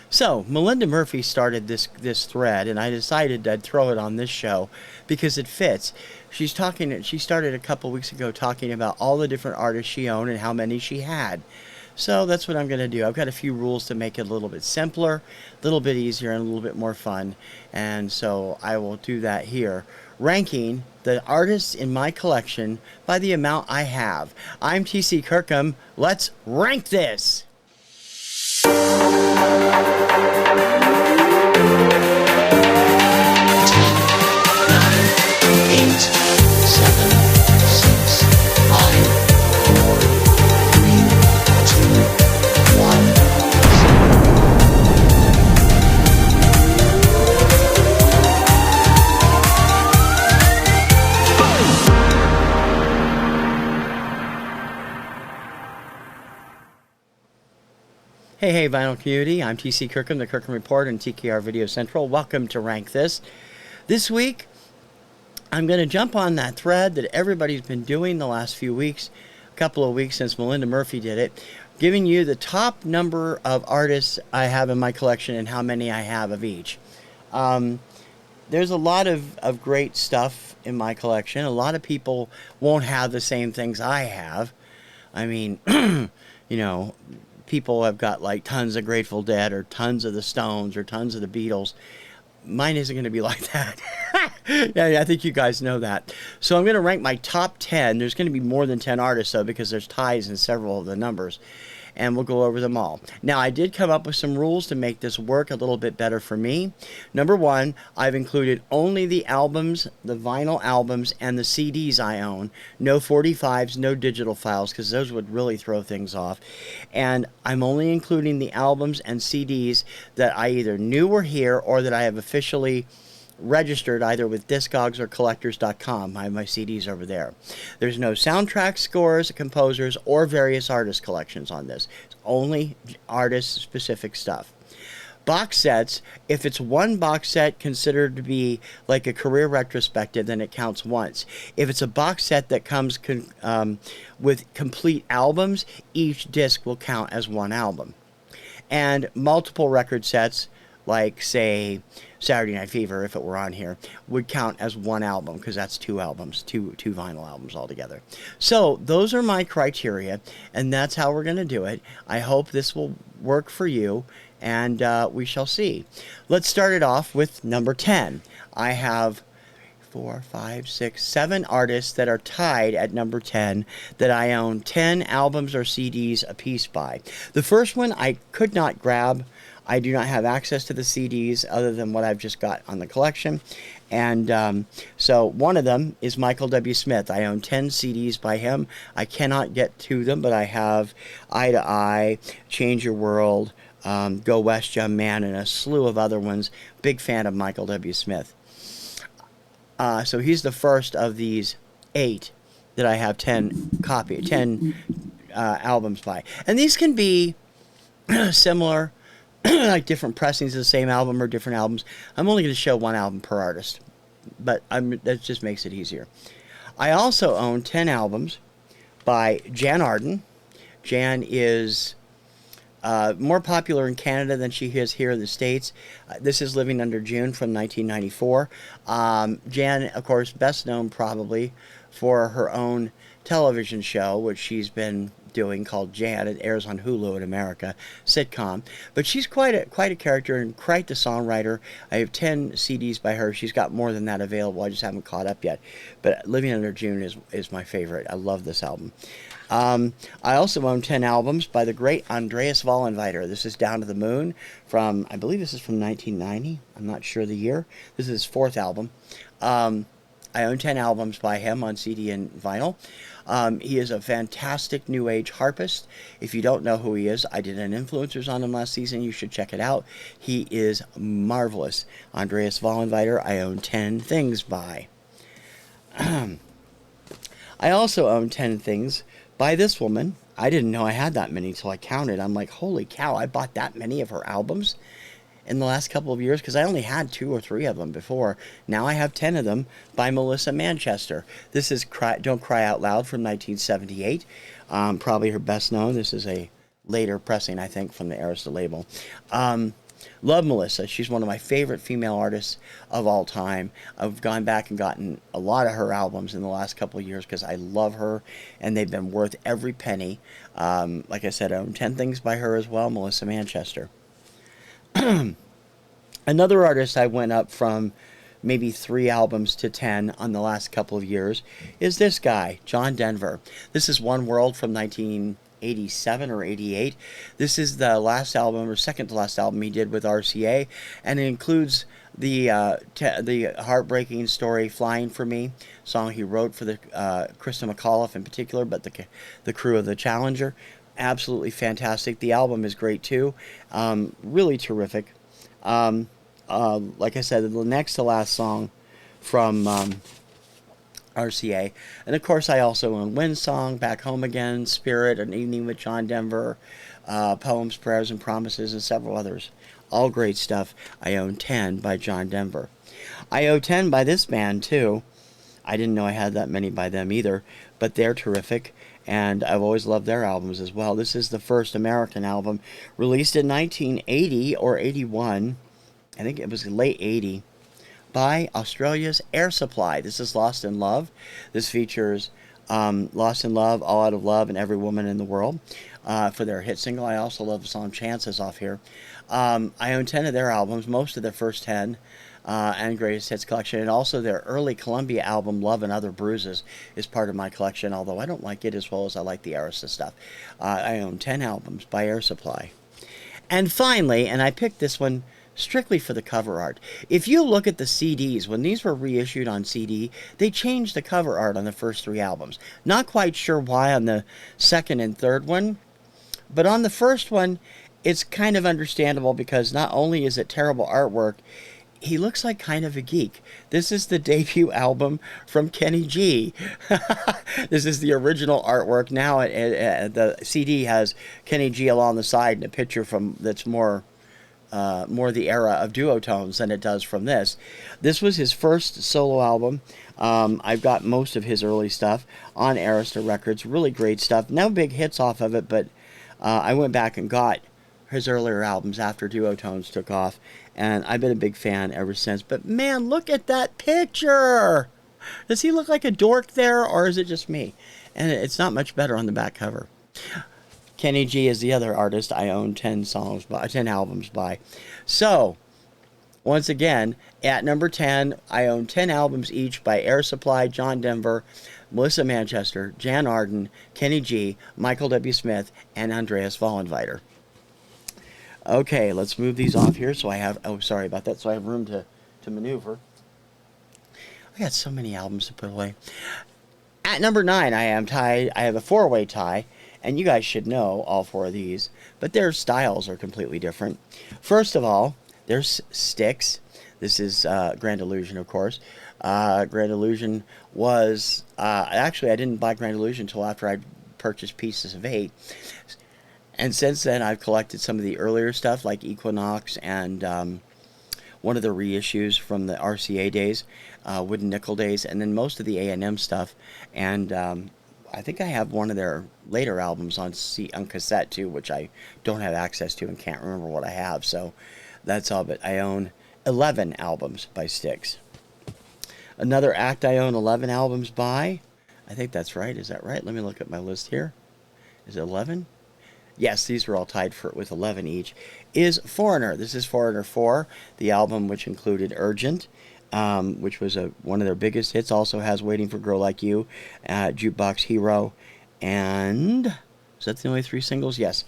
So, Melinda Murphy started this thread, and I decided I'd throw it on this show because it fits. She started a couple weeks ago talking about all the different artists she owned and how many she had. So that's what I'm going to do. I've got a few rules to make it a little bit simpler, a little bit easier, and a little bit more fun. And so I will do that here. Ranking the artists in my collection by the amount I have. I'm TC Kirkham. Let's rank this! 1. Hey vinyl community, I'm TC Kirkham, the Kirkham Report and TKR Video Central. Welcome to Rank This. This week, I'm going to jump on that thread that everybody's been doing the last few weeks, a couple of weeks since Melinda Murphy did it, giving you the top number of artists I have in my collection and how many I have of each. There's a lot of great stuff in my collection. A lot of people won't have the same things I have. I mean, you know, people have got like tons of Grateful Dead or tons of the Stones or tons of the Beatles. Mine isn't going to be like that. Yeah, I think you guys know that. So I'm going to rank my top 10. There's going to be more than 10 artists, though, because there's ties in several of the numbers. And we'll go over them all. Now, I did come up with some rules to make this work a little bit better for me. Number one, I've included only the albums, the vinyl albums, and the CDs I own. No 45s, no digital files, because those would really throw things off. And I'm only including the albums and CDs that I either knew were here or that I have officially registered either with Discogs or Collectors.com. I have my CDs over there. There's no soundtrack scores, composers, or various artist collections on this. It's only artist-specific stuff. Box sets, if it's one box set considered to be like a career retrospective, then it counts once. If it's a box set that comes with complete albums, each disc will count as one album. And multiple record sets, like, say, Saturday Night Fever, if it were on here, would count as one album, because that's two albums, two vinyl albums altogether. So those are my criteria, and that's how we're going to do it. I hope this will work for you, and we shall see. Let's start it off with number 10. I have 4, 5, 6, 7 artists that are tied at number 10 that I own 10 albums or CDs apiece by. The first one I could not grab. I do not have access to the CDs other than what I've just got on the collection. And so one of them is Michael W. Smith. I own 10 CDs by him. I cannot get to them, but I have Eye to Eye, Change Your World, Go West Young Man, and a slew of other ones. Big fan of Michael W. Smith. So he's the first of these 8 that I have 10 albums by. And these can be similar, like different pressings of the same album or different albums. I'm only going to show one album per artist, but that just makes it easier. I also own 10 albums by Jan Arden. Jan is more popular in Canada than she is here in the States. This is Living Under June from 1994. Jan, of course, best known probably for her own television show, which she's been doing, called Jan. It airs on Hulu in America, sitcom. But she's quite a character and quite the songwriter. I have 10 CDs by her. She's got more than that available. I just haven't caught up yet. But Living Under June is my favorite. I love this album. I also own 10 albums by the great Andreas Vollenweider. This is Down to the Moon from, I believe this is from 1990. I'm not sure the year. This is his 4th album. I own 10 albums by him on CD and vinyl. He is a fantastic New Age harpist. If you don't know who he is, I did an Influencers on him last season. You should check it out. He is marvelous. Andreas Vollenweider, I own 10 things by. I also own 10 things by this woman. I didn't know I had that many until I counted. I'm like, holy cow, I bought that many of her albums in the last couple of years, because I only had 2 or 3 of them before. Now I have 10 of them by Melissa Manchester. This is Don't Cry Out Loud from 1978. Probably her best known. This is a later pressing, I think, from the Arista label. Love Melissa. She's one of my favorite female artists of all time. I've gone back and gotten a lot of her albums in the last couple of years because I love her, and they've been worth every penny. Like I said, I own 10 things by her as well, Melissa Manchester. Another artist I went up from maybe 3 albums to 10 on the last couple of years is this guy, John Denver. This is One World from 1987 or 88. This is the last album, or second to last album he did with RCA, and it includes the heartbreaking story "Flying for Me," song he wrote for the Krista McAuliffe in particular, but the crew of the Challenger. Absolutely fantastic. The album is great too. Really terrific. Like I said, the next to last song from RCA. And of course, I also own Wind Song, Back Home Again, Spirit, An Evening with John Denver, Poems, Prayers, and Promises, and several others. All great stuff. I own 10 by John Denver. I own 10 by this band, too. I didn't know I had that many by them either, but they're terrific, and I've always loved their albums as well. This is the first American album, released in 1980 or 81. I think it was late 80, by Australia's Air Supply. This is Lost in Love. This features Lost in Love, All Out of Love, and Every Woman in the World for their hit single. I also love the song Chances off here. I own 10 of their albums, most of their first 10, and Greatest Hits collection, and also their early Columbia album, Love and Other Bruises, is part of my collection, although I don't like it as well as I like the Arista stuff. I own 10 albums by Air Supply. And finally, and I picked this one strictly for the cover art. If you look at the CDs, when these were reissued on CD, they changed the cover art on the first 3 albums. Not quite sure why on the second and third one, but on the first one, it's kind of understandable because not only is it terrible artwork, he looks like kind of a geek. This is the debut album from Kenny G. This is the original artwork. Now the CD has Kenny G along the side and a picture from that's more the era of duotones than it does from this. This was his first solo album. I've got most of his early stuff on Arista Records. Really great stuff. No big hits off of it, but I went back and got his earlier albums after duotones took off, and I've been a big fan ever since. But man, look at that picture! Does he look like a dork there, or is it just me? And it's not much better on the back cover. Kenny G is the other artist I own 10 albums by. So, once again, at number 10, I own 10 albums each by Air Supply, John Denver, Melissa Manchester, Jan Arden, Kenny G, Michael W. Smith, and Andreas Vollenweider. Okay, let's move these off here so I have, oh, sorry about that, so I have room to maneuver. I got so many albums to put away. At number 9, I have a 4-way tie, and you guys should know all 4 of these, but their styles are completely different. First of all, there's Styx. This is Grand Illusion, of course. Grand Illusion was, actually I didn't buy Grand Illusion until after I purchased Pieces of 8. And since then, I've collected some of the earlier stuff, like Equinox and one of the reissues from the RCA days, Wooden Nickel days, and then most of the A&M stuff. And I think I have one of their later albums on cassette, too, which I don't have access to and can't remember what I have. So that's all, but I own 11 albums by Styx. Another act I own 11 albums by, I think that's right. Is that right? Let me look at my list here. Is it 11? Yes, these were all tied with 11 each, is Foreigner. This is Foreigner 4, the album which included Urgent, which was one of their biggest hits. Also has Waiting for a Girl Like You, Jukebox Hero, and is that the only 3 singles? Yes.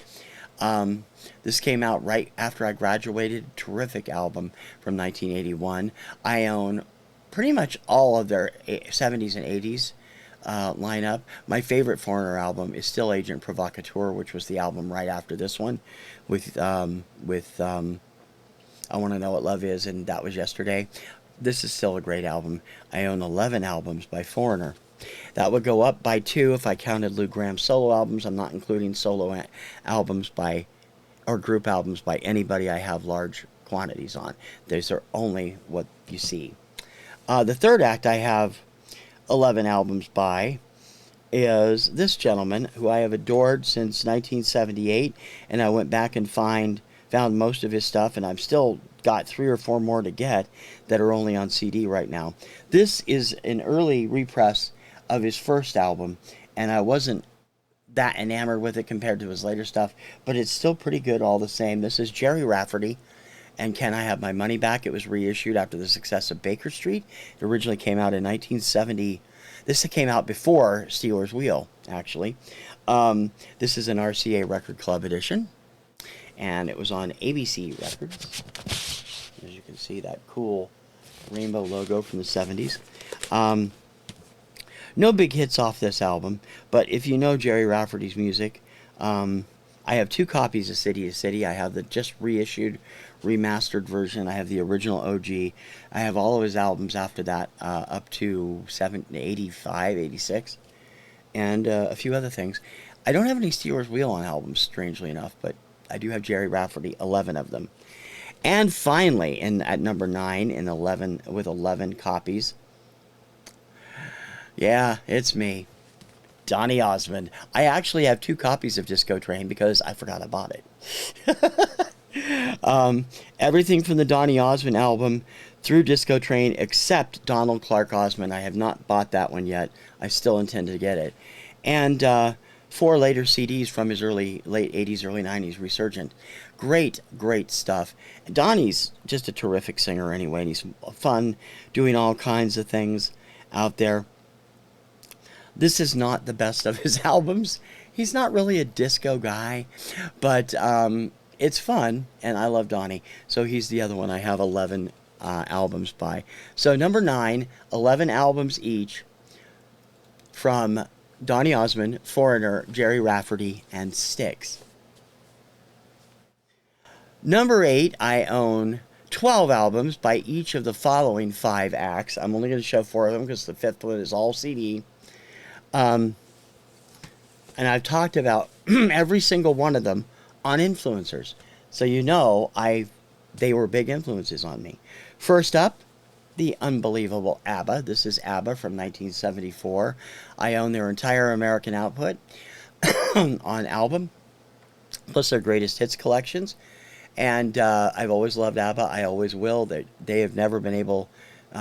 This came out right after I graduated. Terrific album from 1981. I own pretty much all of their 70s and 80s lineup. My favorite Foreigner album is still Agent Provocateur, which was the album right after this one, with I Want to Know What Love Is, and That Was Yesterday. This is still a great album. I own 11 albums by Foreigner. That would go up by 2 if I counted Lou Gramm's solo albums. I'm not including solo albums or group albums by anybody I have large quantities on. These are only what you see. The third act I have 11 albums by is this gentleman who I have adored since 1978, and I went back and found most of his stuff, and I've still got 3 or 4 more to get that are only on CD right now. This is an early repress of his first album, and I wasn't that enamored with it compared to his later stuff, but it's still pretty good all the same. This is Jerry Rafferty and Can I Have My Money Back? It was reissued after the success of Baker Street. It originally came out in 1970. This came out before Steelers Wheel, actually. This is an RCA Record Club edition, and it was on ABC Records. As you can see, that cool rainbow logo from the 70s. No big hits off this album, but if you know Jerry Rafferty's music, I have 2 copies of City to City. I have the just reissued, remastered version. I have the original OG. I have all of his albums after that, up to 85, 86, and a few other things. I don't have any Steelers Wheel on albums, strangely enough, but I do have Jerry Rafferty, 11 of them. And finally, at number 9, with 11 copies, yeah, it's me, Donny Osmond. I actually have 2 copies of Disco Train because I forgot I bought it. Everything from the Donny Osmond album through Disco Train except Donald Clark Osmond. I have not bought that one yet. I still intend to get it. And 4 later CDs from his late 80s, early 90s, Resurgent. Great, great stuff. Donnie's just a terrific singer anyway, and he's fun doing all kinds of things out there. This is not the best of his albums. He's not really a disco guy, but it's fun, and I love Donnie. So he's the other one I have 11 albums by. So number 9, 11 albums each from Donny Osmond, Foreigner, Jerry Rafferty, and Styx. Number 8, I own 12 albums by each of the following 5 acts. I'm only going to show 4 of them because the 5th one is all CD. And I've talked about every single one of them on influencers. So you know they were big influences on me. First up, the unbelievable ABBA. This is ABBA from 1974. I own their entire American output on album, plus their greatest hits collections. And I've always loved ABBA. I always will. They have never been able,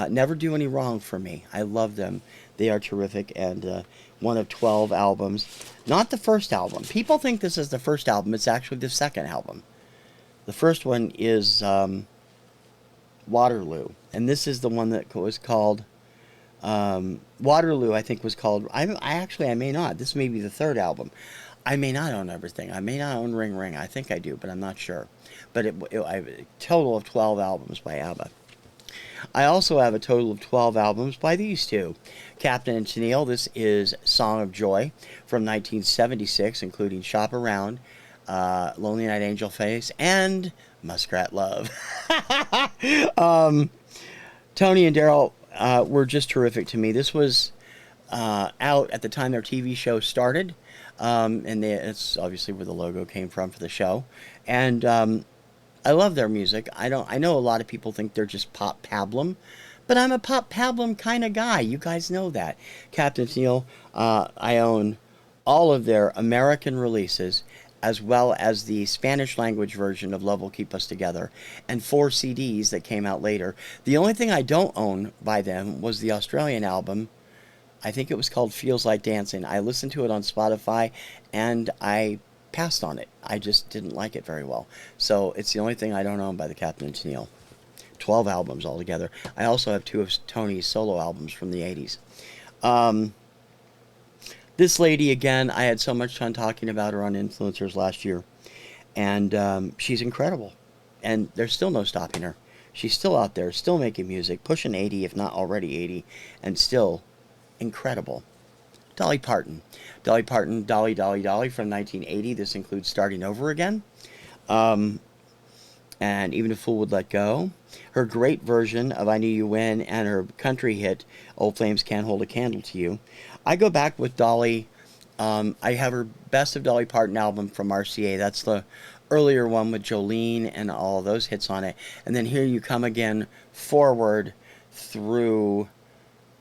never do any wrong for me. I love them. They are terrific, and one of 12 albums. Not the first album. People think this is the first album. It's actually the second album. The first one is Waterloo, and this is the one that was called Waterloo. I think was called. I may not. This may be the third album. I may not own everything. I may not own Ring Ring. I think I do, but I'm not sure. But I have a total of 12 albums by ABBA. I also have a total of 12 albums by these two. Captain and Tennille, this is Song of Joy from 1976, including Shop Around, Lonely Night Angel Face, and Muskrat Love. Tony and Daryl were just terrific to me. This was out at the time their TV show started, and it's obviously where the logo came from for the show. And I love their music. I know a lot of people think they're just pop pablum, but I'm a pop pablum kind of guy. You guys know that. Captain Tennille, I own all of their American releases, as well as the Spanish language version of Love Will Keep Us Together, and 4 CDs that came out later. The only thing I don't own by them was the Australian album. I think it was called Feels Like Dancing. I listened to it on Spotify, and I passed on it. I just didn't like it very well. So it's the only thing I don't own by the Captain and Tennille. 12 albums altogether. I also have 2 of Tony's solo albums from the 80s. This lady, again, I had so much fun talking about her on Influencers last year. And she's incredible. And there's still no stopping her. She's still out there, still making music, pushing 80, if not already 80, and still incredible. Dolly Parton. Dolly Parton, Dolly, Dolly, Dolly from 1980. This includes Starting Over Again. And Even a Fool Would Let Go. Her great version of I Knew You When, and her country hit, Old Flames Can't Hold a Candle to You. I go back with Dolly. I have her Best of Dolly Parton album from RCA. That's the earlier one with Jolene and all those hits on it. And then Here You Come Again forward through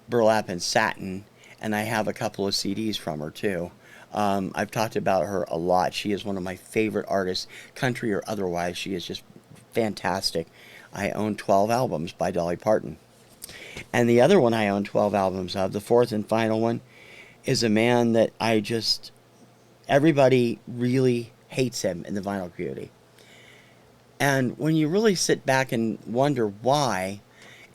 Burlap and Satin. and I have a couple of CDs from her too. I've talked about her a lot. She is one of my favorite artists, country or otherwise. She is just fantastic. I own 12 albums by Dolly Parton. And the other one I own 12 albums of, the fourth and final one, is a man that everybody really hates him in the vinyl community. And when you really sit back and wonder why,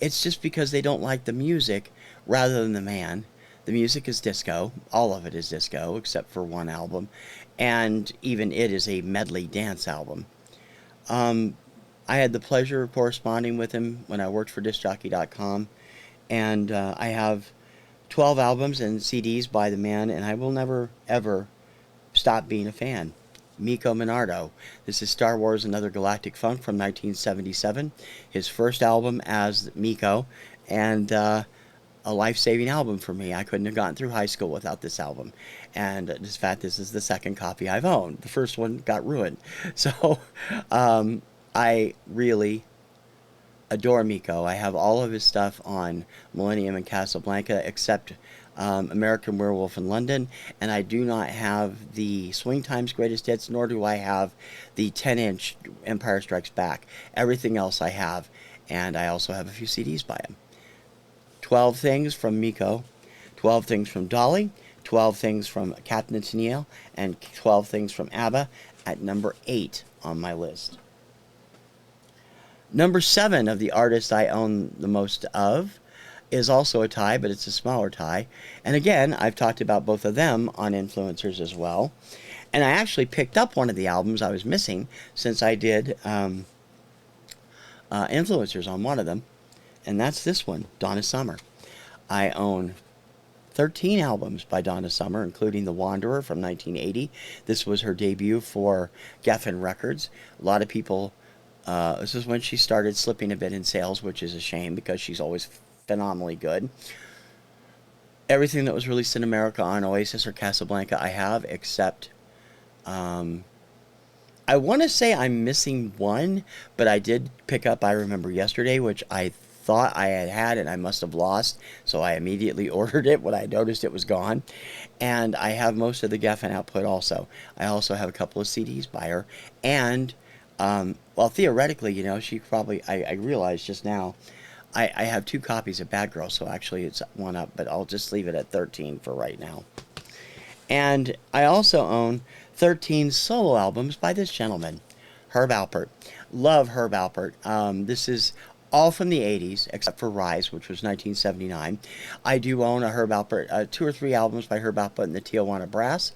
it's just because they don't like the music rather than the man. The music is disco. All of it is disco, except for one album. And even it is a medley dance album. I had the pleasure of corresponding with him when I worked for discjockey.com. And I have 12 albums and CDs by the man, and I will never, ever stop being a fan. Miko Minardo. This is Star Wars Another Galactic Funk from 1977. His first album as Miko, and a life-saving album for me. I couldn't have gotten through high school without this album. And in fact, this is the second copy I've owned. The first one got ruined. So I really adore Miko. I have all of his stuff on Millennium and Casablanca except American Werewolf in London, and I do not have the Swing Times Greatest Hits, nor do I have the 10-inch Empire Strikes Back. Everything else I have, and I also have a few CDs by him. 12 things from Miko, 12 things from Dolly, 12 things from Captain Tennille, and 12 things from ABBA at number 8 on my list. Number 7 of the artists I own the most of is also a tie, but it's a smaller tie. And again, I've talked about both of them on Influencers as well. And I actually picked up one of the albums I was missing since I did Influencers on one of them. And that's this one, Donna Summer. I own 13 albums by Donna Summer, including The Wanderer from 1980. This was her debut for Geffen Records. A lot of people, this is when she started slipping a bit in sales, which is a shame because she's always phenomenally good. Everything that was released in America on Oasis or Casablanca I have, except I want to say I'm missing one, but I did pick up I Remember Yesterday, which I thought I had and I must have lost, so I immediately ordered it when I noticed it was gone. And I have most of the Geffen output also. I also have a couple of CDs by her, and well, theoretically, you know, she probably, I realized just now, I have 2 copies of Bad Girl, so actually it's one up, but I'll just leave it at 13 for right now. And I also own 13 solo albums by this gentleman, Herb Alpert. Love Herb Alpert. This is all from the 80s, except for Rise, which was 1979. I do own a Herb Alpert, 2 or 3 albums by Herb Alpert and the Tijuana Brass,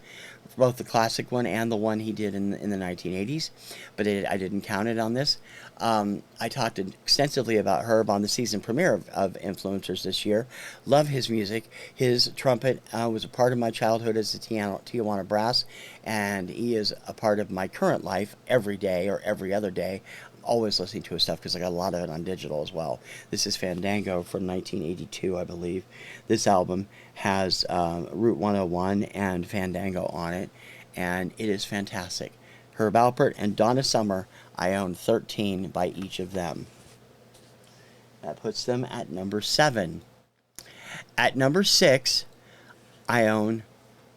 both the classic one and the one he did in the 1980s, but I didn't count it on this. I talked extensively about Herb on the season premiere of Influencers this year. Love his music. His trumpet was a part of my childhood as the Tijuana Brass, and he is a part of my current life every day or every other day. I'm always listening to his stuff because I got a lot of it on digital as well. This is Fandango from 1982, I believe. This album has Route 101 and Fandango on it, and it is fantastic. Herb Alpert and Donna Summer, I own 13 by each of them. That puts them at number 7. At number 6, I own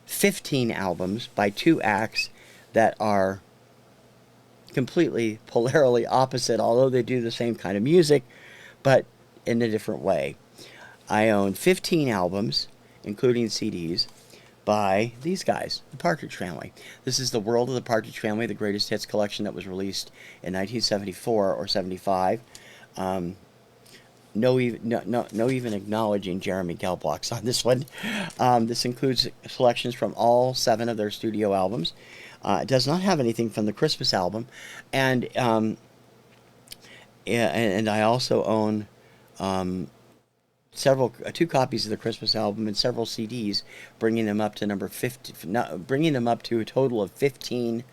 15 albums by 2 acts that are completely polarly opposite, although they do the same kind of music, but in a different way. I own 15 albums, including CDs, by these guys, the Partridge Family. This is The World of the Partridge Family, the greatest hits collection that was released in 1974 or 75. No even acknowledging Jeremy Gelblox on this one. This includes selections from all 7 of their studio albums. It does not have anything from the Christmas album, and I also own 2 copies of the Christmas album and several CDs, bringing them up to bringing them up to a total of 15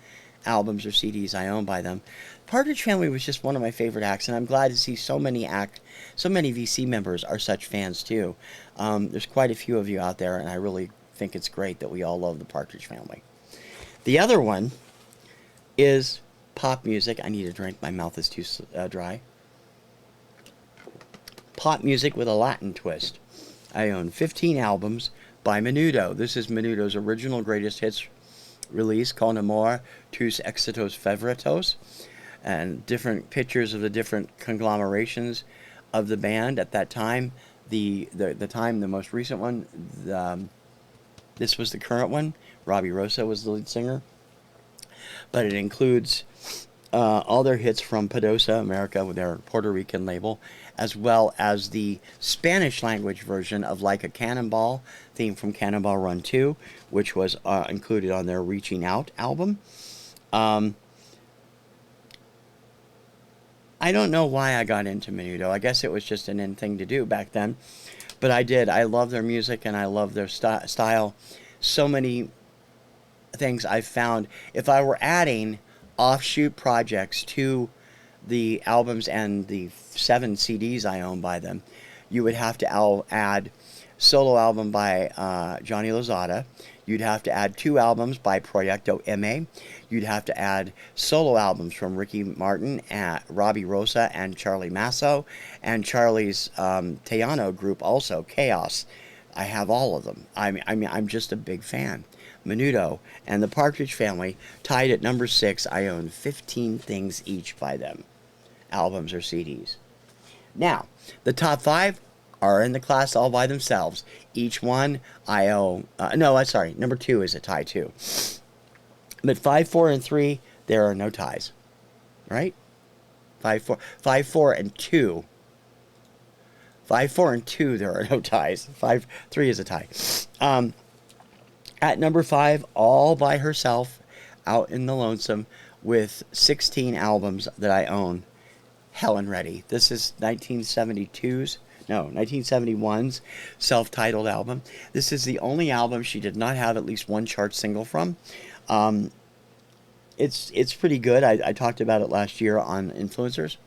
albums or CDs I own by them. Partridge Family was just one of my favorite acts, and I'm glad to see so many VC members are such fans too. There's quite a few of you out there, and I really think it's great that we all love the Partridge Family. The other one is pop music. I need a drink. My mouth is too dry. Pop music with a Latin twist. I own 15 albums by Menudo. This is Menudo's original greatest hits release, Con Amor, Tus Éxitos Favoritos, and different pictures of the different conglomerations of the band at that time. The most recent one, this was the current one. Robbie Rosa was the lead singer. But it includes all their hits from Podosa, America, with their Puerto Rican label, as well as the Spanish language version of Like a Cannonball, theme from Cannonball Run 2, which was included on their Reaching Out album. I don't know why I got into Menudo. I guess it was just an in thing to do back then. But I did. I love their music and I love their style. So many things I've found. If I were adding offshoot projects to the albums and the 7 CDs I own by them, you would have to add solo album by Johnny Lozada. You'd have to add 2 albums by Proyecto M. You'd have to add solo albums from Ricky Martin, Robbie Rosa, and Charlie Masso, and Charlie's Tejano group also, Chaos. I have all of them. I mean, I'm just a big fan. Menudo and the Partridge Family, tied at number 6. I own 15 things each by them, albums or CDs. Now, the top 5 are in the class all by themselves. Each one I own. Number 2 is a tie too. But 5, 4, and 3, there are no ties. Right? 5, 4, and 2. 5, 4, and 2, there are no ties. 5, 3 is a tie. At number 5, all by herself, out in the lonesome, with 16 albums that I own, Helen Reddy. This is 1971's self-titled album. This is the only album she did not have at least one chart single from. It's pretty good. I talked about it last year on Influencers.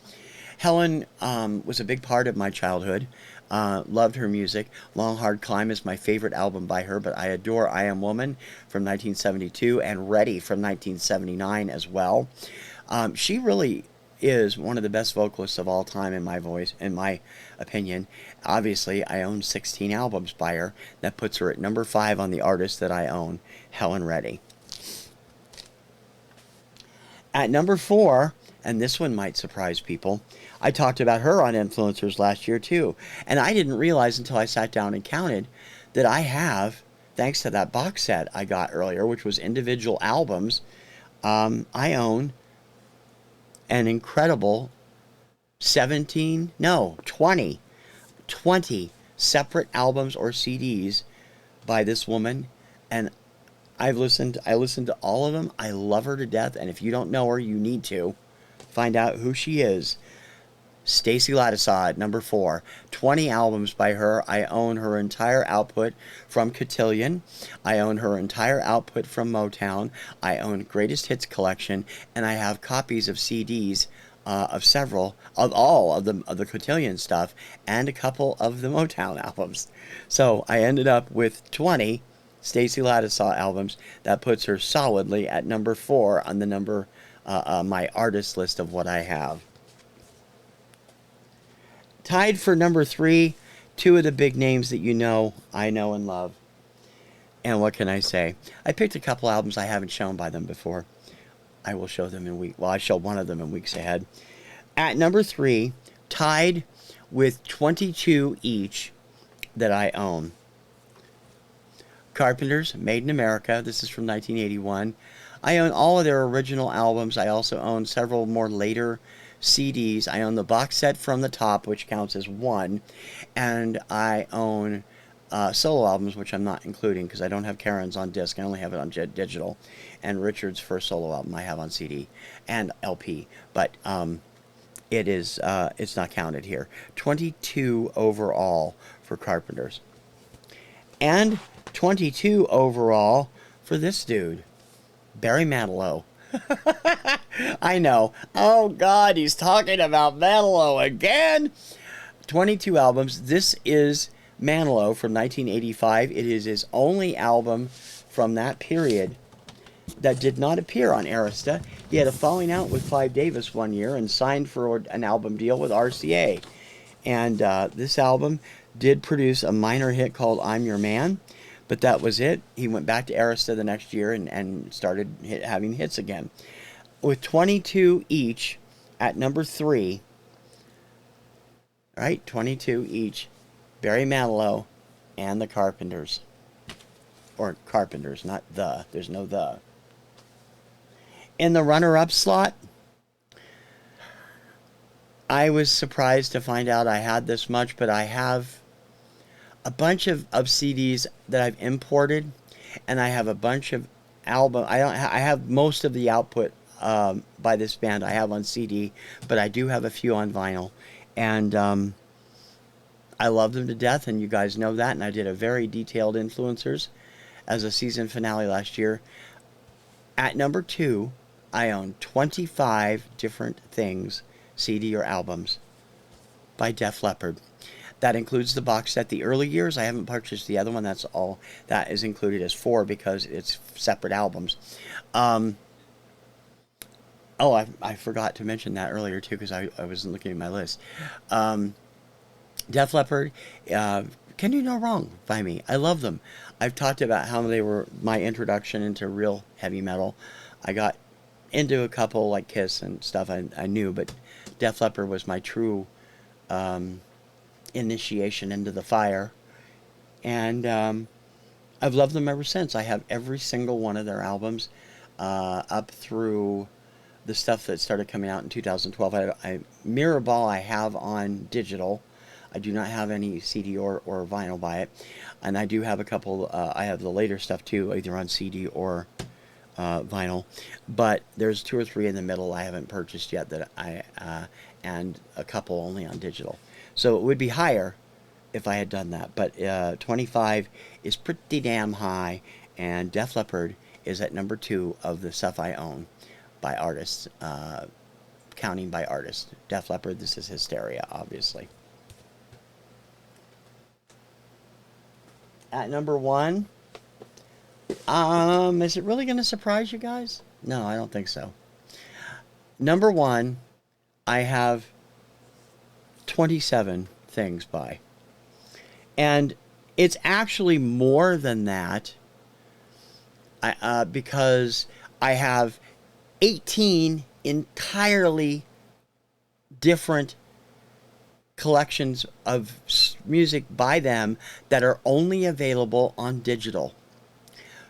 Helen was a big part of my childhood. Loved her music. Long Hard Climb is my favorite album by her, but I adore I Am Woman from 1972 and Ready from 1979 as well. She really is one of the best vocalists of all time in my opinion. Obviously, I own 16 albums by her. That puts her at number 5 on the artists that I own, Helen Reddy. At number 4, and this one might surprise people, I talked about her on Influencers last year too. And I didn't realize until I sat down and counted that I have, thanks to that box set I got earlier, which was individual albums, I own an incredible 20 separate albums or CDs by this woman. And I listened to all of them. I love her to death. And if you don't know her, you need to find out who she is. Stacey Lattisaw at number 4. 20 albums by her. I own her entire output from Cotillion. I own her entire output from Motown. I own Greatest Hits Collection, and I have copies of CDs of all of the Cotillion stuff and a couple of the Motown albums. So I ended up with 20 Stacey Lattisaw albums. That puts her solidly at number 4 on the my artist list of what I have. Tied for number 3, 2 of the big names that I know and love. And what can I say? I picked a couple albums I haven't shown by them before. I will show them I show one of them in weeks ahead. At number 3, tied with 22 each that I own. Carpenters, Made in America. This is from 1981. I own all of their original albums. I also own several more later CDs. I own the box set from the top, which counts as 1. And I own solo albums, which I'm not including because I don't have Karen's on disc. I only have it on digital. And Richard's first solo album I have on CD and LP. But it's not counted here. 22 overall for Carpenters. And 22 overall for this dude, Barry Manilow. I know. Oh, God, he's talking about Manilow again. 22 albums. This is Manilow from 1985. It is his only album from that period that did not appear on Arista. He had a falling out with Clive Davis one year and signed for an album deal with RCA. And this album did produce a minor hit called I'm Your Man, But that was it. He went back to Arista the next year and started having hits again. With 22 each at number 3, right? 22 each, Barry Manilow and the Carpenters. Or Carpenters, not the. There's no the. In the runner-up slot, I was surprised to find out I had this much, but I have a bunch of CDs that I've imported, and I have a bunch of album. I have most of the output by this band I have on CD, but I do have a few on vinyl, and I love them to death, and you guys know that. And I did a very detailed influencers as a season finale last year. At number 2, I own 25 different things, CD or albums, by Def Leppard. That includes the box set. The early years, I haven't purchased the other one. That's all that is included as 4 because it's separate albums. I forgot to mention that earlier too because I wasn't looking at my list. Def Leppard, Can Do No Wrong by me. I love them. I've talked about how they were my introduction into real heavy metal. I got into a couple like Kiss and stuff I knew, but Def Leppard was my true initiation into the fire, and I've loved them ever since. I have every single one of their albums up through the stuff that started coming out in 2012. Mirror Ball I have on digital. I do not have any CD or vinyl by it, and I do have a couple. I have the later stuff too, either on CD or vinyl, but there's 2 or 3 in the middle I haven't purchased yet that and a couple only on digital. So it would be higher if I had done that, but 25 is pretty damn high, and Def Leppard is at number 2 of the stuff I own by artists, counting by artist. Def Leppard, this is Hysteria, obviously. At number 1, is it really going to surprise you guys? No, I don't think so. Number 1, I have 27 things by. And it's actually more than that because I have 18 entirely different collections of music by them that are only available on digital.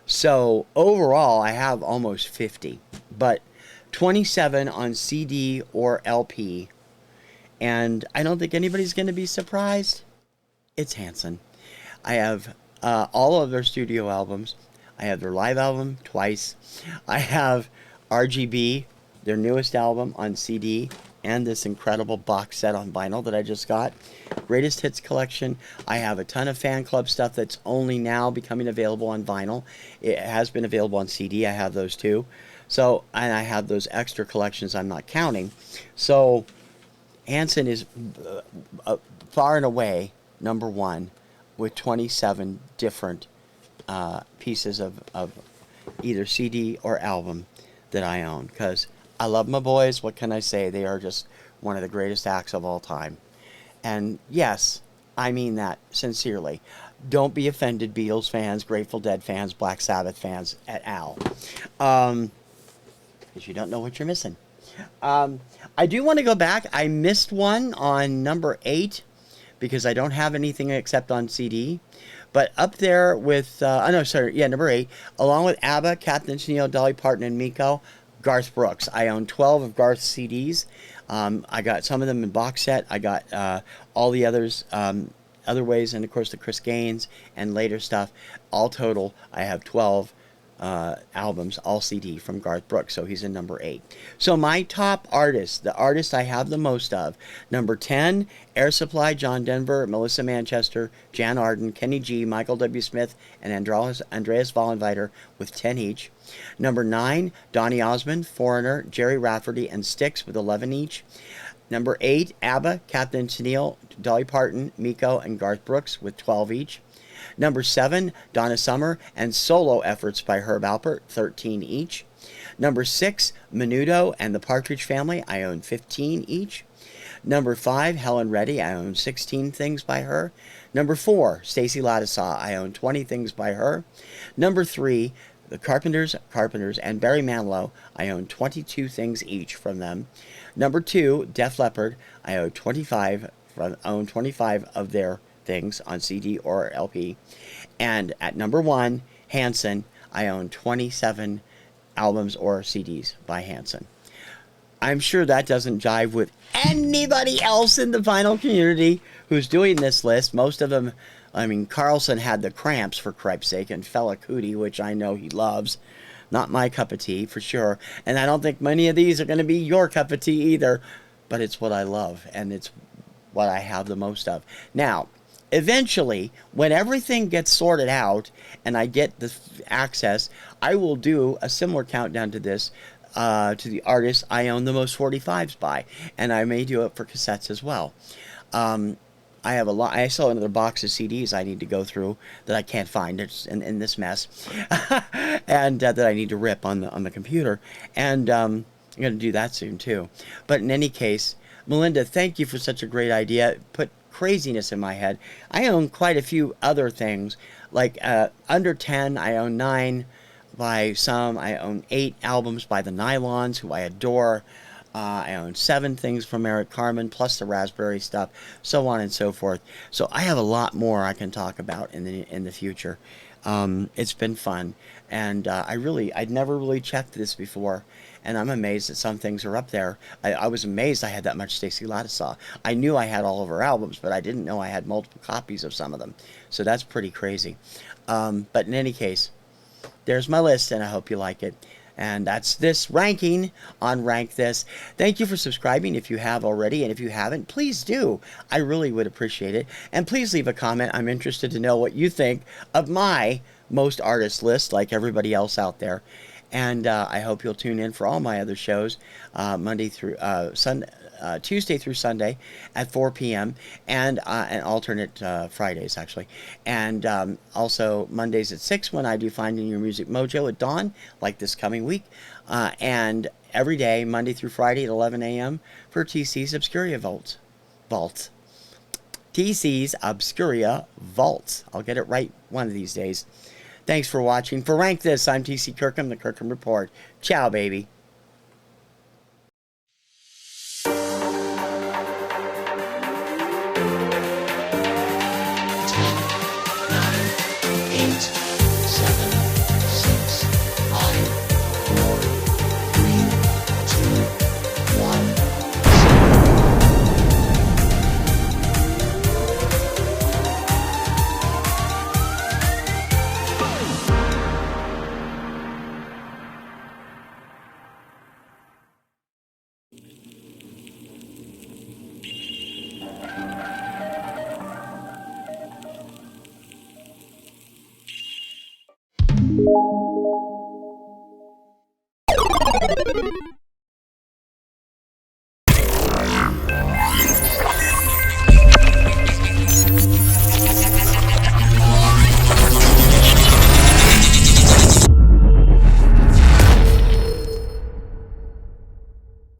So overall, I have almost 50, but 27 on CD or LP. And I don't think anybody's going to be surprised. It's Hanson. I have all of their studio albums. I have their live album twice. I have RGB, their newest album, on CD, and this incredible box set on vinyl that I just got. Greatest Hits collection. I have a ton of fan club stuff that's only now becoming available on vinyl. It has been available on CD. I have those too. So, and I have those extra collections I'm not counting. So, Hanson is far and away number 1 with 27 different pieces of either CD or album that I own, because I love my boys. What can I say? They are just one of the greatest acts of all time. And yes, I mean that sincerely. Don't be offended, Beatles fans, Grateful Dead fans, Black Sabbath fans at all. Because you don't know what you're missing. I do want to go back. I missed one on number 8 because I don't have anything except on CD. But up there with, number 8, along with ABBA, Captain Tennille, Dolly Parton, and Miko, Garth Brooks. I own 12 of Garth's CDs. I got some of them in box set. I got all the others, other ways, and of course the Chris Gaines and later stuff. All total, I have 12 albums, all CD from Garth Brooks, so he's in number 8. So my top artists, the artists I have the most of: number 10, Air Supply, John Denver, Melissa Manchester, Jan Arden, Kenny G, Michael W. Smith, and Andreas Vollenweider with 10 each. Number 9, Donny Osmond, Foreigner, Jerry Rafferty, and Styx with 11 each. Number 8, ABBA, Captain Tennille, Dolly Parton, Miko, and Garth Brooks with 12 each. Number 7, Donna Summer and solo efforts by Herb Alpert, 13 each. Number 6, Menudo and the Partridge Family, I own 15 each. Number 5, Helen Reddy. I own 16 things by her. Number 4, Stacy Lattisaw. I own 20 things by her. Number 3, the Carpenters, and Barry Manilow. I own 22 things each from them. Number 2, Def Leppard. I own 25 of their things on CD or LP. And at number 1, Hanson. I own 27 albums or CDs by Hanson. I'm sure that doesn't jive with anybody else in the vinyl community who's doing this list. Most of them, I mean, Carlson had the cramps, for cripe's sake, and Fela Kuti, which I know he loves. Not my cup of tea, for sure. And I don't think many of these are going to be your cup of tea either. But it's what I love, and it's what I have the most of. Now, eventually, when everything gets sorted out and I get the access, I will do a similar countdown to this, to the artists I own the most 45s by, and I may do it for cassettes as well. I have a lot. I still have another box of CDs I need to go through that I can't find. It's in this mess, and that I need to rip on the computer. And I'm going to do that soon too. But in any case, Melinda, thank you for such a great idea. Put craziness in my head. I own quite a few other things, like under 10. I own 9 by some. I own 8 albums by the Nylons, who I adore. I own 7 things from Eric Carmen, plus the Raspberry stuff, so on and so forth. So I have a lot more I can talk about in the future. It's been fun, and I'd never really checked this before, and I'm amazed that some things are up there. I was amazed I had that much Stacy Lattisaw. I knew I had all of her albums, but I didn't know I had multiple copies of some of them. So that's pretty crazy. But in any case, there's my list, and I hope you like it. And that's this ranking on Rank This. Thank you for subscribing if you have already, and if you haven't, please do. I really would appreciate it. And please leave a comment. I'm interested to know what you think of my most artist list, like everybody else out there. And I hope you'll tune in for all my other shows, Monday through Tuesday through Sunday at 4 p.m. and alternate Fridays, actually. And also Mondays at 6 when I do Finding Your Music Mojo at dawn, like this coming week. And every day, Monday through Friday at 11 a.m. for TC's Obscuria Vault. TC's Obscuria Vault. I'll get it right one of these days. Thanks for watching. For Rank This, I'm TC Kirkham, the Kirkham Report. Ciao, baby. 5, 4, 3, 2, 1.